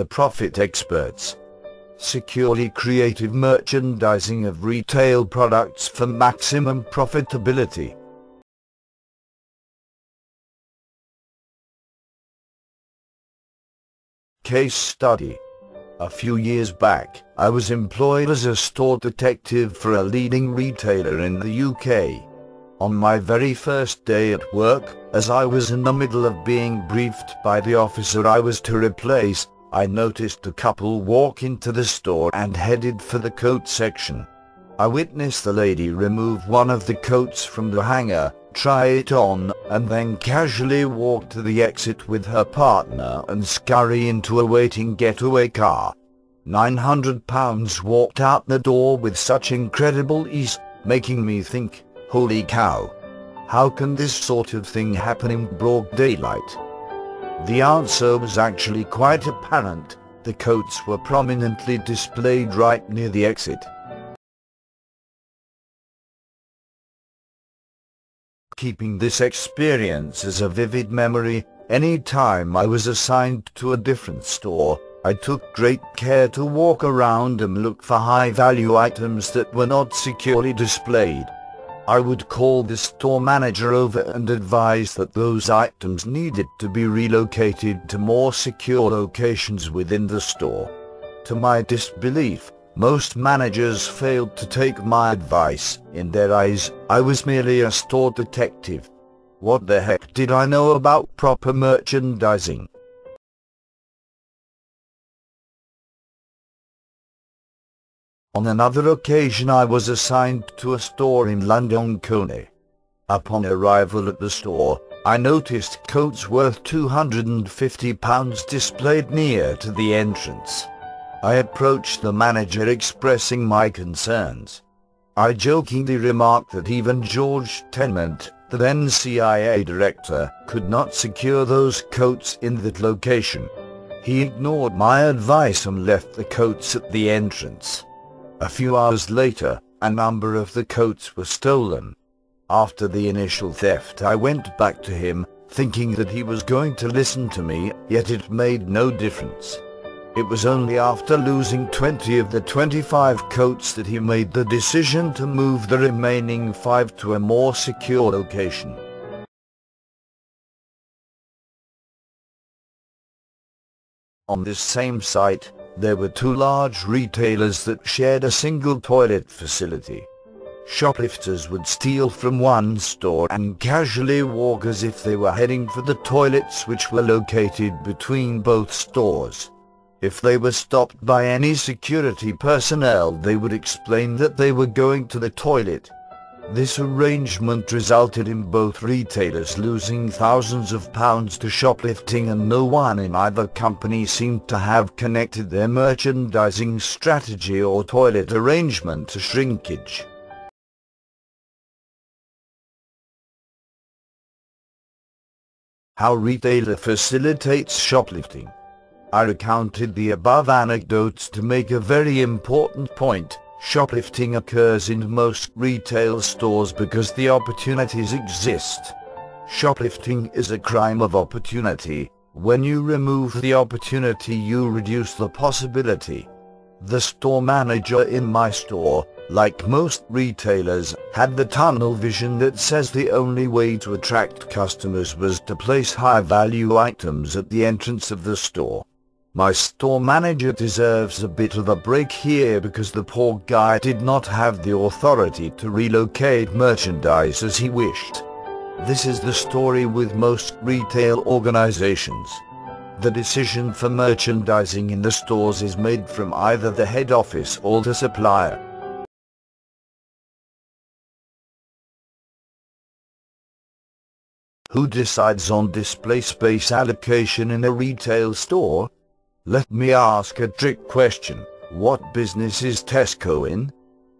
the profit experts. Securely creative merchandising of retail products for maximum profitability. Case study. A few years back, I was employed as a store detective for a leading retailer in the UK. On my very first day at work, as I was in the middle of being briefed by the officer I was to replace, I noticed a couple walk into the store and headed for the coat section. I witnessed the lady remove one of the coats from the hanger, try it on, and then casually walk to the exit with her partner and scurry into a waiting getaway car. £900 walked out the door with such incredible ease, making me think, holy cow! How can this sort of thing happen in broad daylight? The answer was actually quite apparent. The coats were prominently displayed right near the exit. Keeping this experience as a vivid memory, any time I was assigned to a different store, I took great care to walk around and look for high-value items that were not securely displayed. I would call the store manager over and advise that those items needed to be relocated to more secure locations within the store. To my disbelief, most managers failed to take my advice. In their eyes, I was merely a store detective. What the heck did I know about proper merchandising? On another occasion I was assigned to a store in London Coney. Upon arrival at the store, I noticed coats worth £250 displayed near to the entrance. I approached the manager expressing my concerns. I jokingly remarked that even George Tenement, the then CIA director, could not secure those coats in that location. He ignored my advice and left the coats at the entrance. A few hours later, a number of the coats were stolen. After the initial theft, I went back to him, thinking that he was going to listen to me, yet it made no difference. It was only after losing 20 of the 25 coats that he made the decision to move the remaining 5 to a more secure location. On this same site, there were 2 large retailers that shared a single toilet facility. Shoplifters would steal from one store and casually walk as if they were heading for the toilets which were located between both stores. If they were stopped by any security personnel, they would explain that they were going to the toilet. This arrangement resulted in both retailers losing thousands of pounds to shoplifting, and no one in either company seemed to have connected their merchandising strategy or toilet arrangement to shrinkage. How retailer facilitates shoplifting. I recounted the above anecdotes to make a very important point. Shoplifting occurs in most retail stores because the opportunities exist. Shoplifting is a crime of opportunity. When you remove the opportunity, you reduce the possibility. The store manager in my store, like most retailers, had the tunnel vision that says the only way to attract customers was to place high-value items at the entrance of the store. My store manager deserves a bit of a break here because the poor guy did not have the authority to relocate merchandise as he wished. This is the story with most retail organizations. The decision for merchandising in the stores is made from either the head office or the supplier. Who decides on display space allocation in a retail store? Let me ask a trick question. What business is Tesco in?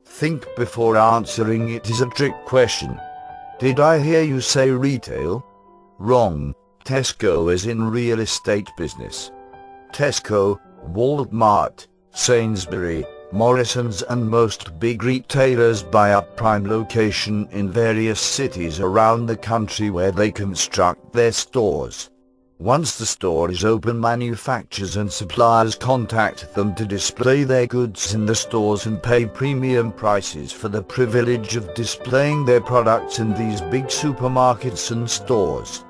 Think before answering. It is a trick question. Did I hear you say retail? Wrong. Tesco is in real estate business. Tesco, Wal-Mart, Sainsbury, Morrison's and most big retailers buy up prime location in various cities around the country where they construct their stores. Once the store is open, manufacturers and suppliers contact them to display their goods in the stores and pay premium prices for the privilege of displaying their products in these big supermarkets and stores.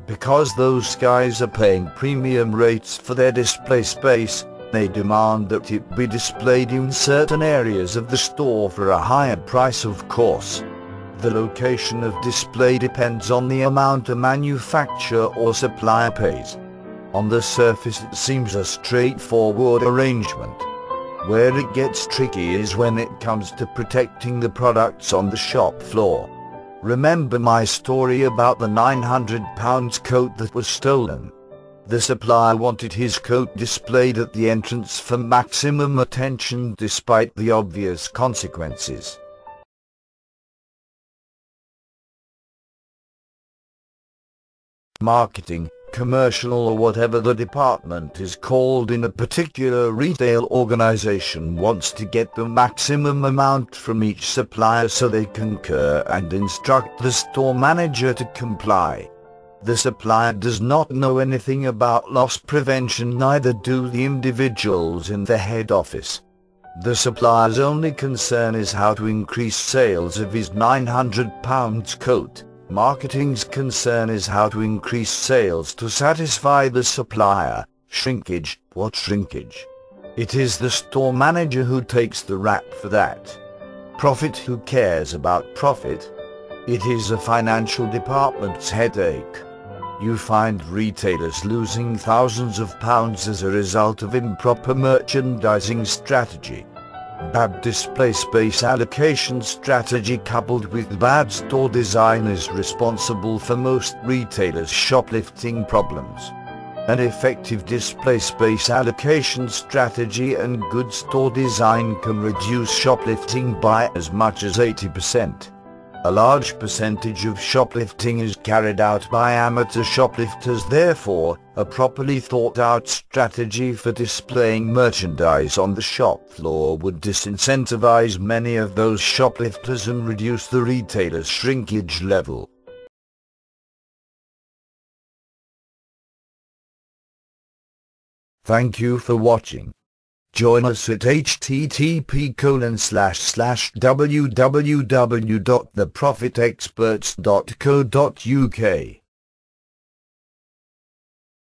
Because those guys are paying premium rates for their display space, they demand that it be displayed in certain areas of the store for a higher price, of course. The location of display depends on the amount a manufacturer or supplier pays. On the surface it seems a straightforward arrangement. Where it gets tricky is when it comes to protecting the products on the shop floor. Remember my story about the £900 coat that was stolen? The supplier wanted his coat displayed at the entrance for maximum attention despite the obvious consequences. Marketing, commercial or whatever the department is called in a particular retail organization wants to get the maximum amount from each supplier so they concur and instruct the store manager to comply. The supplier does not know anything about loss prevention, neither do the individuals in the head office. The supplier's only concern is how to increase sales of his £900 coat. Marketing's concern is how to increase sales to satisfy the supplier. Shrinkage, what shrinkage? It is the store manager who takes the rap for that. Profit, who cares about profit? It is a financial department's headache. You find retailers losing thousands of pounds as a result of improper merchandising strategy. Bad display space allocation strategy coupled with bad store design is responsible for most retailers' shoplifting problems. An effective display space allocation strategy and good store design can reduce shoplifting by as much as 80%. A large percentage of shoplifting is carried out by amateur shoplifters, therefore, a properly thought-out strategy for displaying merchandise on the shop floor would disincentivize many of those shoplifters and reduce the retailer's shrinkage level. Thank you for watching. Join us at http://www.theprofitexperts.co.uk.